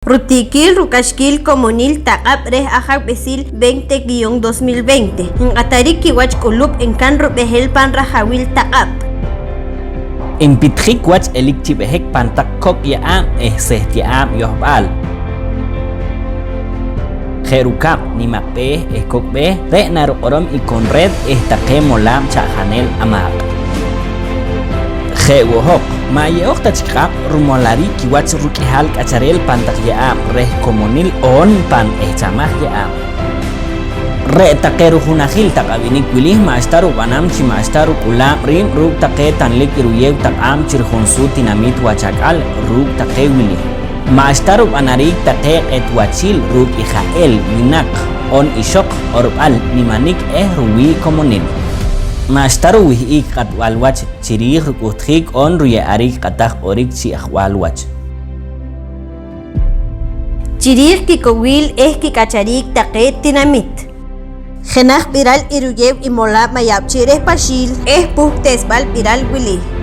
Rutikil Rukashkil Comunil Takap Res Ajak Besil 20-2020 en Atarik Kiwach Kulub en Kan Rubehel Pan Rajawil Takap en Pitrik Wach Elik Chibehek Pantak Kok Yaam Seh Yaam Yohbal Jerukap Nimape Kokbe Re Narorom y Conred Estake Molam Chahanel Amak Jewohok Mayeok Tachikap Rumolari Kiwach Rukihal Kacharel Pantak Yaam Reh Comunil On Pan Echamah Yaam Re takeru hunahil takabinik wilih maastaru banam chi maastaru kulam rim ruk take tanlik iruyew takam chirhonsu tinamit wachakal ruk take wilih maastaru banarik take etwachil ruk ijael minak on ishok orbal nimanik ruwi komunil maastaru wih katwalwach chirih rukuthik on ruye arik katak orik chi ahwalwach Chirih Kikowil Kikacharik Take Tinamit Genaj Viral Iruyev y Mola Mayab Chireh Pashil Puh Tesbal Viral Willy